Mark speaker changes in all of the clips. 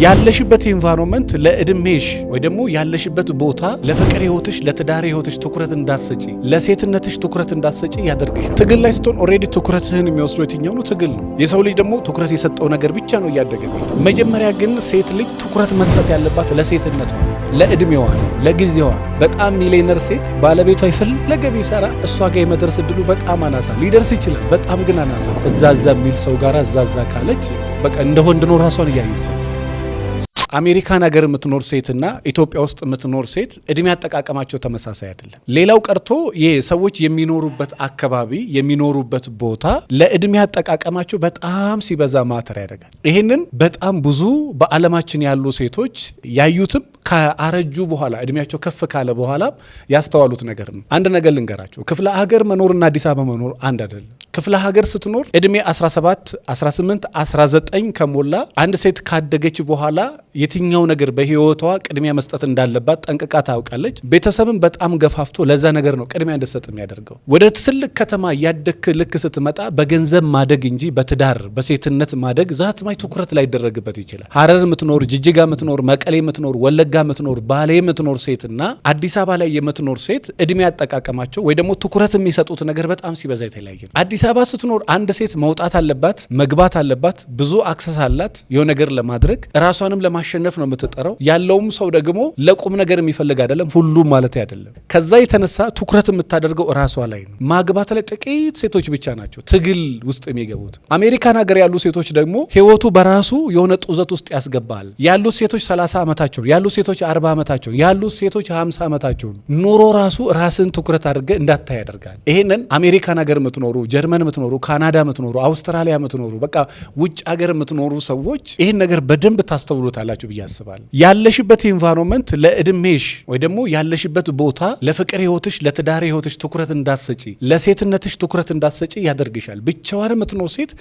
Speaker 1: ያለሽበት ኢንቫይሮንመንት ለእድሜሽ ወይ ደግሞ ያለሽበት ቦታ ለፍቅር ህይወትሽ ለትዳር ህይወትሽ ትኩረት እንዳትሰጪ ለሴትነትሽ ትኩረት እንዳትሰጪ ያደርግሻል። ትግል ላይ ስትሆን ኦሬዲ ትኩረትህን የሚወስደው የትኛው ነው? ትግል ነው። የሰው ልጅ ደግሞ ትኩረት የሰጠው ነገር ብቻ ነው እያደገ ነው። መጀመሪያ ግን ሴት ልጅ ትኩረት መስጠት ያለባት ለሴትነቷ፣ ለእድሜዋ፣ ለጊዜዋ። በጣም ሚሊየነር ሴት ባለቤቷ የፈለገ ቢሰራ እሷ ጋር የመድረስ እድሉ በጣም አናሳ፣ ሊደርስ ይችላል በጣም ግን አናሳ። እዛዛ የሚል ሰው ጋር እዛዛ ካለች በቃ እንደ ወንድ ነው ራሷን እያየች። አሜሪካን ሀገር የምትኖር ሴትና ኢትዮጵያ ውስጥ የምትኖር ሴት እድሜ አጠቃቀማቸው ተመሳሳይ አይደለም። ሌላው ቀርቶ ሰዎች የሚኖሩበት አካባቢ የሚኖሩበት ቦታ ለእድሜ አጠቃቀማቸው በጣም ሲበዛ ማተር ያደርጋል። ይህንን በጣም ብዙ በዓለማችን ያሉ ሴቶች ያዩትም ከአረጁ በኋላ እድሜያቸው ከፍ ካለ በኋላ ያስተዋሉት ነገር ነው። አንድ ነገር ልንገራቸው፣ ክፍለ ሀገር መኖርና አዲስ አበባ መኖር አንድ አይደለም። ክፍለ ሀገር ስትኖር እድሜ 17፣ 18፣ 19 ከሞላ አንድ ሴት ካደገች በኋላ የትኛው ነገር በህይወቷ ቅድሚያ መስጠት እንዳለባት ጠንቅቃ ታውቃለች። ቤተሰብን በጣም ገፋፍቶ ለዛ ነገር ነው ቅድሚያ እንድትሰጥ የሚያደርገው። ወደ ትልቅ ከተማ ያደግክ ልክ ስትመጣ በገንዘብ ማደግ እንጂ በትዳር በሴትነት ማደግ ዛትማይ ትኩረት ላይ ይደረግበት ይችላል። ሀረር የምትኖር፣ ጅጅጋ የምትኖር፣ መቀሌ የምትኖር፣ ወለጋ የምትኖር፣ ባሌ የምትኖር ሴትና አዲስ አበባ ላይ የምትኖር ሴት እድሜ ያጠቃቀማቸው ወይ ደግሞ ትኩረት የሚሰጡት ነገር በጣም ሲበዛ የተለያየ ነው። አዲስ አበባ ስትኖር አንድ ሴት መውጣት አለባት፣ መግባት አለባት፣ ብዙ አክሰስ አላት። የሆነ ነገር ለማድረግ ራሷንም ለማሸነፍ ነው የምትጠራው። ያለውም ሰው ደግሞ ለቁም ነገር የሚፈልግ አይደለም፣ ሁሉም ማለት አይደለም። ከዛ የተነሳ ትኩረት የምታደርገው ራሷ ላይ ነው። ማግባት ላይ ጥቂት ሴቶች ብቻ ናቸው ትግል ውስጥ የሚገቡት። አሜሪካን ሀገር ያሉ ሴቶች ደግሞ ህይወቱ በራሱ የሆነ ጡዘት ውስጥ ያስገባል። ያሉት ሴቶች 30 ዓመታቸው፣ ያሉት ሴቶች 40 ዓመታቸው፣ ያሉት ሴቶች 50 ዓመታቸው። ኑሮ ራሱ ራስን ትኩረት አድርገህ እንዳታይ ያደርጋል። ይሄንን አሜሪካን ሀገር የምትኖሩ፣ ጀርመን የምትኖሩ፣ ካናዳ የምትኖሩ፣ አውስትራሊያ የምትኖሩ፣ በቃ ውጭ ሀገር የምትኖሩ ሰዎች ይህን ነገር በደንብ ታስተውሉታላችሁ ብዬ አስባለሁ። ያለሽበት ኢንቫይሮንመንት ለእድሜሽ ወይ ደግሞ ያለሽበት ቦታ ለፍቅር ህይወትሽ ለትዳር ህይወትሽ ትኩረት እንዳትሰጪ ለሴትነትሽ ትኩረት እንዳትሰጪ ያደርግሻል። ብቻዋን የምትኖር ሴት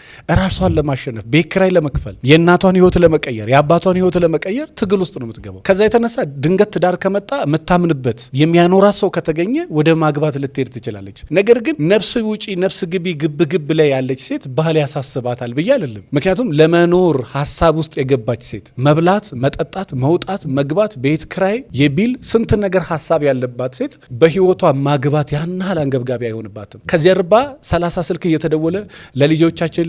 Speaker 1: ራሷን ለማሸነፍ ቤት ኪራይ ለመክፈል የእናቷን ህይወት ለመቀየር የአባቷን ህይወት ለመቀየር ትግል ውስጥ ነው የምትገባው። ከዛ የተነሳ ድንገት ትዳር ከመጣ የምታምንበት የሚያኖራት ሰው ከተገኘ ወደ ማግባት ልትሄድ ትችላለች። ነገር ግን ነፍስ ውጪ ነፍስ ግቢ ግብ ላይ ያለች ሴት ባህል ያሳስባታል ብዬ አይደለም። ምክንያቱም ለመኖር ሀሳብ ውስጥ የገባች ሴት መብላት፣ መጠጣት፣ መውጣት፣ መግባት፣ ቤት ክራይ፣ የቢል ስንት ነገር ሀሳብ ያለባት ሴት በህይወቷ ማግባት ያን ያህል አንገብጋቢ አይሆንባትም። ከጀርባ 30 ስልክ እየተደወለ ለልጆቻችን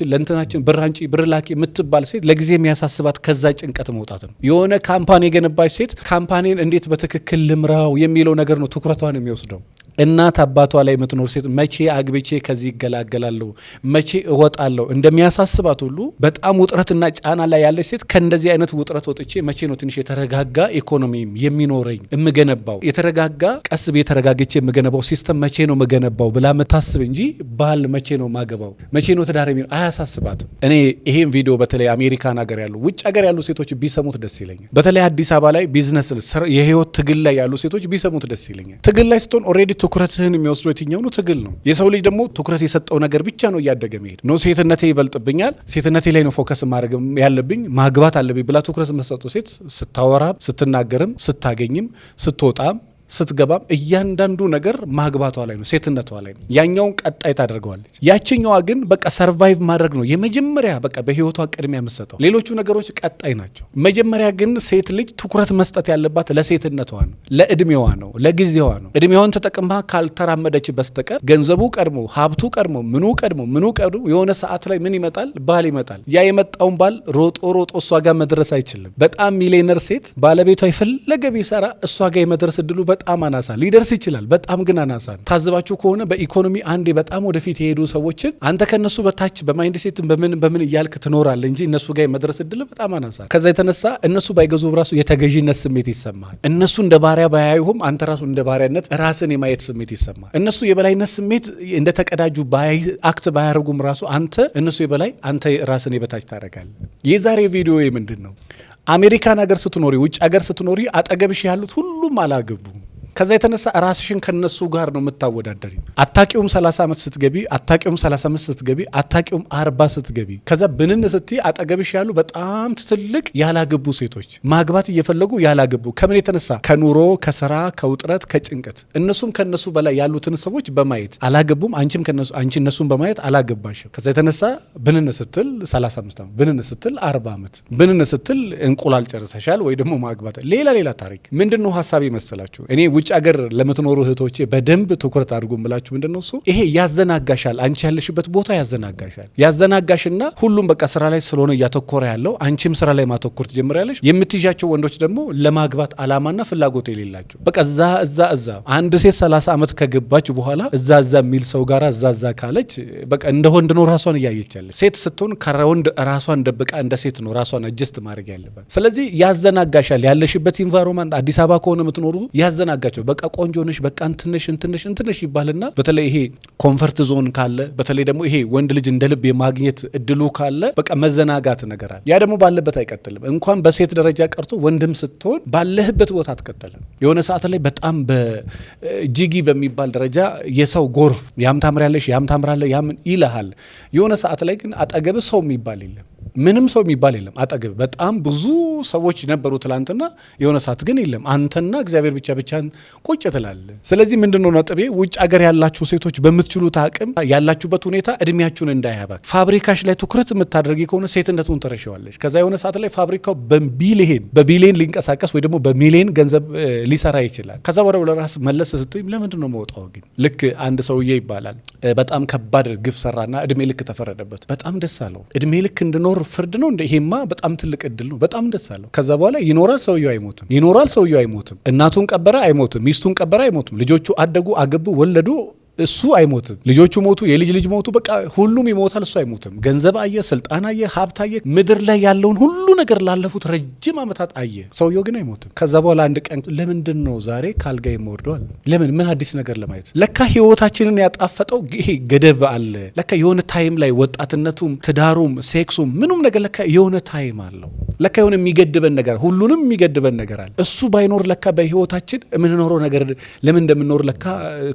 Speaker 1: ለእንትናችን ብር አንጪ ብር ላኪ የምትባል ሴት ለጊዜ የሚያሳስባት ከዛ ጭንቀት መውጣት ነው። የሆነ ካምፓኒ የገነባች ሴት ካምፓኒን እንዴት በትክክል ልምራው የሚለው ነገር ነው ትኩረቷን የሚወስደው። እናት አባቷ ላይ የምትኖር ሴት መቼ አግብቼ ከዚህ ይገላገላለሁ፣ መቼ እወጣለሁ እንደሚያሳስባት ሁሉ በጣም ውጥረትና ጫና ላይ ያለች ሴት ከእንደዚህ አይነት ውጥረት ወጥቼ መቼ ነው ትንሽ የተረጋጋ ኢኮኖሚ የሚኖረኝ የምገነባው፣ የተረጋጋ ቀስ ቤ የተረጋግቼ የምገነባው ሲስተም መቼ ነው የምገነባው ብላ የምታስብ እንጂ ባል መቼ ነው ማገባው መቼ ነው ትዳር የሚለው አያሳስባትም። እኔ ይሄን ቪዲዮ በተለይ አሜሪካን ሀገር ያሉ ውጭ ሀገር ያሉ ሴቶች ቢሰሙት ደስ ይለኛል። በተለይ አዲስ አበባ ላይ ቢዝነስ የህይወት ትግል ላይ ያሉ ሴቶች ቢሰሙት ደስ ይለኛል። ትግል ላይ ስትሆን ኦሬዲ ትኩረትህን የሚወስደው የትኛው ነው? ትግል ነው። የሰው ልጅ ደግሞ ትኩረት የሰጠው ነገር ብቻ ነው እያደገ መሄድ ነው። ሴትነቴ ይበልጥብኛል፣ ሴትነቴ ላይ ነው ፎከስ ማድረግ ያለብኝ፣ ማግባት አለብኝ ብላ ትኩረት የምትሰጠው ሴት ስታወራም፣ ስትናገርም፣ ስታገኝም፣ ስትወጣም ስትገባም እያንዳንዱ ነገር ማግባቷ ላይ ነው፣ ሴትነቷ ላይ ነው። ያኛውን ቀጣይ ታደርገዋለች። ያችኛዋ ግን በቃ ሰርቫይቭ ማድረግ ነው የመጀመሪያ በቃ በህይወቷ ቅድሚያ የምትሰጠው። ሌሎቹ ነገሮች ቀጣይ ናቸው። መጀመሪያ ግን ሴት ልጅ ትኩረት መስጠት ያለባት ለሴትነቷ ነው፣ ለእድሜዋ ነው፣ ለጊዜዋ ነው። እድሜዋን ተጠቅማ ካልተራመደች በስተቀር ገንዘቡ ቀድሞ፣ ሀብቱ ቀድሞ፣ ምኑ ቀድሞ የሆነ ሰዓት ላይ ምን ይመጣል? ባል ይመጣል። ያ የመጣውን ባል ሮጦ እሷ ጋር መድረስ አይችልም። በጣም ሚሊየነር ሴት ባለቤቷ የፈለገ ቢሰራ እሷ ጋር የመድረስ እድሉ በጣም አናሳ፣ ሊደርስ ይችላል በጣም ግን አናሳ ነው። ታዝባችሁ ከሆነ በኢኮኖሚ አንዴ በጣም ወደፊት የሄዱ ሰዎችን አንተ ከነሱ በታች በማይንድ ሴት በምን እያልክ ትኖራለህ እንጂ እነሱ ጋር የመድረስ እድል በጣም አናሳ። ከዛ የተነሳ እነሱ ባይገዙ ራሱ የተገዥነት ስሜት ይሰማል። እነሱ እንደ ባሪያ ባያዩህም አንተ ራሱ እንደ ባሪያነት ራስን የማየት ስሜት ይሰማል። እነሱ የበላይነት ስሜት እንደ ተቀዳጁ አክት ባያደርጉም ራሱ አንተ እነሱ የበላይ አንተ ራስን የበታች ታደርጋለህ። የዛሬ ቪዲዮ ምንድን ነው? አሜሪካን ሀገር ስትኖሪ ውጭ ሀገር ስትኖሪ አጠገብሽ ያሉት ሁሉም አላገቡ። ከዛ የተነሳ ራስሽን ከነሱ ጋር ነው የምታወዳደሪ። አታቂውም 30 ዓመት ስትገቢ፣ አታቂውም 35 ስትገቢ፣ አታቂውም 40 ስትገቢ፣ ከዛ ብንን ስትይ አጠገብሽ ያሉ በጣም ትልቅ ያላገቡ ሴቶች ማግባት እየፈለጉ ያላገቡ፣ ከምን የተነሳ? ከኑሮ፣ ከስራ፣ ከውጥረት፣ ከጭንቀት። እነሱም ከነሱ በላይ ያሉትን ሰዎች በማየት አላገቡም፣ አንቺም ከነሱ አንቺ እነሱን በማየት አላገባሽም። ከዛ የተነሳ ብንን ስትል 35 ዓመት፣ ብንን ስትል 40 ዓመት፣ ብንን ስትል እንቁላል ጨርሰሻል ወይ ደግሞ ማግባት። ሌላ ታሪክ። ምንድነው ሐሳብ ይመስላችሁ? እኔ ውጭ ሀገር ለምትኖሩ እህቶቼ በደንብ ትኩረት አድርጉ ብላችሁ ምንድነው እሱ ይሄ ያዘናጋሻል። አንቺ ያለሽበት ቦታ ያዘናጋሽና ሁሉም በቃ ስራ ላይ ስለሆነ እያተኮረ ያለው አንቺም ስራ ላይ ማተኮር ትጀምሪያለሽ። የምትይዣቸው ወንዶች ደግሞ ለማግባት አላማና ፍላጎት የሌላቸው በቃ እዛ አንድ ሴት 30 ዓመት ከገባች በኋላ እዛ የሚል ሰው ጋር እዛ ካለች በቃ እንደ ወንድ ነው ራሷን እያየቻለች። ሴት ስትሆን ከወንድ ራሷን ደብቃ እንደ ሴት ነው ራሷን አጀስት ማድረግ ያለባት። ስለዚህ ያዘናጋሻል። ያለሽበት ኢንቫይሮንመንት አዲስ አበባ ከሆነ የምትኖሩ ያዘናጋቸው። በቃ ቆንጆ ነሽ፣ በቃ እንትንሽ ይባልና በተለይ ይሄ ኮንፈርት ዞን ካለ፣ በተለይ ደግሞ ይሄ ወንድ ልጅ እንደ ልብ የማግኘት እድሉ ካለ በቃ መዘናጋት ነገር አለ። ያ ደግሞ ባለበት አይቀጥልም። እንኳን በሴት ደረጃ ቀርቶ ወንድም ስትሆን ባለህበት ቦታ አትቀጥልም። የሆነ ሰዓት ላይ በጣም በጂጊ በሚባል ደረጃ የሰው ጎርፍ ያም ታምራለሽ፣ ያም ታምራለህ፣ ያም ይልሃል። የሆነ ሰዓት ላይ ግን አጠገብ ሰው የሚባል የለም፣ ምንም ሰው የሚባል የለም አጠገብ። በጣም ብዙ ሰዎች ነበሩ ትላንትና፣ የሆነ ሰዓት ግን የለም። አንተና እግዚአብሔር ብቻን ቁጭ ትላለህ። ስለዚህ ምንድነው ነጥቤ? ውጭ ሀገር ያላችሁ ሴቶች በምትችሉት አቅም ያላችሁበት ሁኔታ እድሜያችሁን እንዳያባክ። ፋብሪካሽ ላይ ትኩረት የምታደርጊ ከሆነ ሴትነቱን ትረሺዋለሽ። ከዛ የሆነ ሰዓት ላይ ፋብሪካው በቢሊየን ሊንቀሳቀስ ወይ ደግሞ በሚሊየን ገንዘብ ሊሰራ ይችላል። ከዛ ወደ ራስ መለስ ስትይ ለምንድን ነው መውጣው? ግን ልክ አንድ ሰውዬ ይባላል በጣም ከባድ ግፍ ሰራና እድሜ ልክ ተፈረደበት። በጣም ደስ አለው። እድሜ ልክ እንድኖር ፍርድ ነው እንደ ይሄማ በጣም ትልቅ እድል ነው። በጣም ደስ አለው። ከዛ በኋላ ይኖራል ሰውየው አይሞትም። እናቱን ቀበረ አይሞትም። ሚስቱን ቀበረ አይሞትም። ልጆቹ አደጉ፣ አገቡ፣ ወለዱ፣ እሱ አይሞትም። ልጆቹ ሞቱ፣ የልጅ ልጅ ሞቱ፣ በቃ ሁሉም ይሞታል፣ እሱ አይሞትም። ገንዘብ አየ፣ ስልጣን አየ፣ ሀብት አየ፣ ምድር ላይ ያለውን ሁሉ ነገር ላለፉት ረጅም ዓመታት አየ። ሰውየው ግን አይሞትም። ከዛ በኋላ አንድ ቀን ለምንድን ነው ዛሬ ካልጋ የምወርደዋል? ምን አዲስ ነገር ለማየት? ለካ ህይወታችንን ያጣፈጠው ይሄ ገደብ አለ። ለካ የሆነ ታይም ላይ ወጣትነቱም፣ ትዳሩም፣ ሴክሱም ምኑም ነገር ለካ የሆነ ታይም አለው። ለካ የሆነ የሚገድበን ነገር፣ ሁሉንም የሚገድበን ነገር አለ። እሱ ባይኖር ለካ በህይወታችን የምንኖረው ነገር ለምን እንደምንኖር ለካ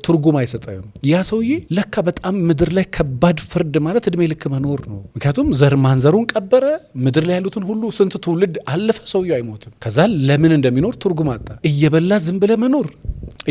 Speaker 1: ትርጉም አይሰጠም። ያ ሰውዬ ለካ በጣም ምድር ላይ ከባድ ፍርድ ማለት እድሜ ልክ መኖር ነው። ምክንያቱም ዘር ማንዘሩን ቀበረ፣ ምድር ላይ ያሉትን ሁሉ ስንት ትውልድ አለፈ፣ ሰውዬው አይሞትም። ከዛ ለምን እንደሚኖር ትርጉም አጣ። እየበላ ዝም ብለህ መኖር፣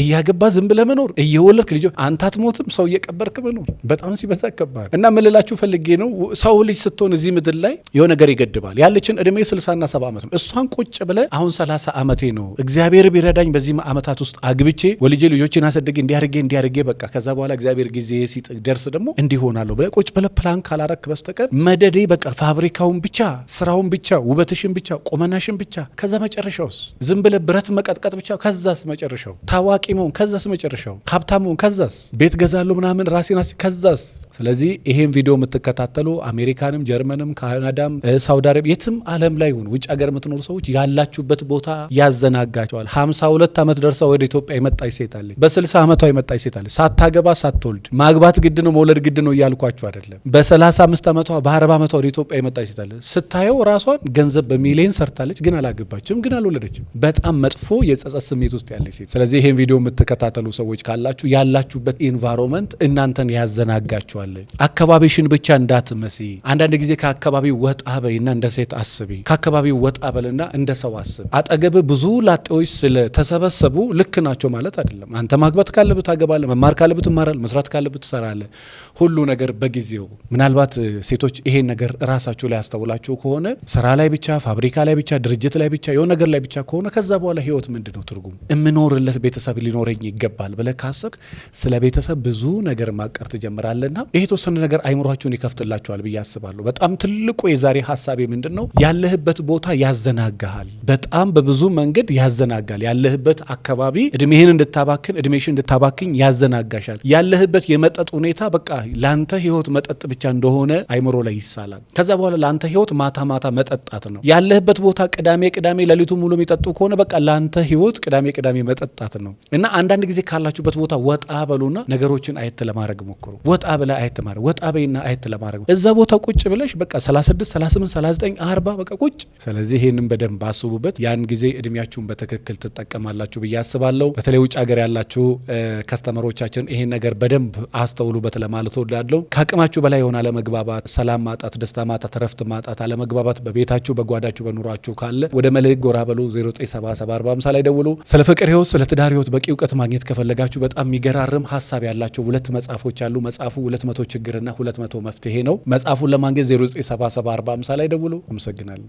Speaker 1: እያገባ ዝም ብለህ መኖር፣ እየወለድክ ልጆ አንተ አትሞትም፣ ሰው እየቀበርክ መኖር በጣም ሲበዛ ከባድ እና ምን ልላችሁ ፈልጌ ነው፣ ሰው ልጅ ስትሆን እዚህ ምድር ላይ የሆነ ነገር ይገድባል። ያለችን እድሜ 60 እና 70 ዓመት ነው። እሷን ቁጭ ብለህ አሁን 30 ዓመቴ ነው እግዚአብሔር ቢረዳኝ በዚህ ዓመታት ውስጥ አግብቼ ወልጄ ልጆችን አሰደጌ እንዲያርጌ በቃ ከዛ በኋላ እግዚአብሔር ጊዜ ሲደርስ ደግሞ እንዲሆናለሁ ብለህ ቁጭ ብለህ ፕላን ካላረክ በስተቀር መደዴ በቃ ፋብሪካውን ብቻ፣ ስራውን ብቻ፣ ውበትሽን ብቻ፣ ቁመናሽን ብቻ፣ ከዛ መጨረሻውስ ዝም ብለህ ብረት መቀጥቀጥ ብቻ፣ ከዛስ መጨረሻው ታዋቂ መሆን፣ ከዛስ መጨረሻው ሀብታም መሆን፣ ከዛስ ቤት ገዛለሁ ምናምን ራሴን ከዛስ። ስለዚህ ይሄን ቪዲዮ የምትከታተሉ አሜሪካንም፣ ጀርመንም፣ ካናዳም፣ ሳውዲ አረቢያ የትም ዓለም ላይ ሆኑ ውጭ ሀገር የምትኖሩ ሰዎች ያላችሁበት ቦታ ያዘናጋቸዋል። 52 ዓመት ደርሳ ወደ ኢትዮጵያ የመጣች ሴት አለች። በ60 ዓመቷ የመጣች ሴት አለች። ሳታገባ ሳትወልድ። ማግባት ግድ ነው መውለድ ግድ ነው እያልኳችሁ አይደለም። በ35 ዓመቷ በ40 ዓመቷ ወደ ኢትዮጵያ የመጣች ሴት አለች። ስታየው ራሷን ገንዘብ በሚሊየን ሰርታለች፣ ግን አላገባችም፣ ግን አልወለደችም። በጣም መጥፎ የጸጸት ስሜት ውስጥ ያለች ሴት። ስለዚህ ይሄን ቪዲዮ የምትከታተሉ ሰዎች ካላችሁ ያላችሁበት ኢንቫይሮንመንት እናንተን ያዘናጋችኋል። አካባቢሽን ብቻ እንዳትመሲ። አንዳንድ ጊዜ ከአካባቢው ወጣ በይና እንደ ሴት አስቢ። ከአካባቢው ወጣ በልና እንደ ሰው አስብ። አጠገብ ብዙ ላጤዎች ስለተሰበሰቡ ልክ ናቸው ማለት አይደለም። አንተ ማግባት ካለብህ ታገባለህ፣ መማር ካለብህ ትማራለህ፣ መስራት ካለብህ ትሰራለህ። ሁሉ ነገር በጊዜው። ምናልባት ሴቶች ይሄን ነገር ራሳችሁ ላይ ያስተውላችሁ ከሆነ ስራ ላይ ብቻ፣ ፋብሪካ ላይ ብቻ፣ ድርጅት ላይ ብቻ፣ የሆነ ነገር ላይ ብቻ ከሆነ ከዛ በኋላ ህይወት ምንድን ነው ትርጉም? እምኖርለት ቤተሰብ ሊኖረኝ ይገባል ብለህ ካሰብክ ስለ ቤተሰብ ብዙ ነገር ማቀር ትጀምራለና ይሄ የተወሰነ ነገር አይምሯችሁን ይከፍትላችኋል ብዬ አስባለሁ። በጣም ትልቁ የዛሬ ሀሳቤ ምንድን ነው? ያለህበት ቦታ ያዘናጋሃል። በጣም በብዙ መንገድ ያዘናጋል። ያለህበት አካባቢ እድሜህን እንድታባክን፣ እድሜሽን እንድታባክኝ ያዘናጋሻል። ያለህበት የመጠጥ ሁኔታ በቃ ለአንተ ህይወት መጠጥ ብቻ እንደሆነ አይምሮ ላይ ይሳላል። ከዛ በኋላ ለአንተ ህይወት ማታ ማታ መጠጣት ነው። ያለህበት ቦታ ቅዳሜ ሌሊቱ ሙሉ የሚጠጡ ከሆነ በቃ ለአንተ ህይወት ቅዳሜ መጠጣት ነው። እና አንዳንድ ጊዜ ካላችሁበት ቦታ ወጣ በሉና ነገሮችን አየት ለማድረግ ሞክሩ። ወጣ ብለ አየት ማድረግ ወጣ በይና አየት ለማድረግ እዛ ቦታ ቁጭ ብለሽ በቃ 36 38 39 40 በቃ ቁጭ። ስለዚህ ይሄንን በደንብ አስቡበት። ያን ጊዜ እድሜያችሁን በትክክል ትጠቀማላችሁ ብዬ አስባለሁ። በተለይ ውጭ ሀገር ያላችሁ ከስተመሮቻችን ይሄን ነገር በደንብ አስተውሉበት ለማለት እወዳለሁ። ከአቅማችሁ በላይ የሆነ አለመግባባት፣ ሰላም ማጣት፣ ደስታ ማጣት፣ ረፍት ማጣት፣ አለመግባባት በቤታችሁ በጓዳችሁ በኑሯችሁ ካለ ወደ መልሕቅ ጎራ በሉ። 09774050 ላይ ደውሉ። ስለ ፍቅር ህይወት፣ ስለ ትዳር ህይወት በቂ እውቀት ማግኘት ከፈለጋችሁ በጣም የሚገራርም ሀሳብ ያላቸው 2 መጽሐፎች አሉ። መጽሐፉ 200 ችግርና 200 መፍትሄ ነው። መጽሐፉን ለማግኘት 09774050 ላይ ደውሉ። አመሰግናለሁ።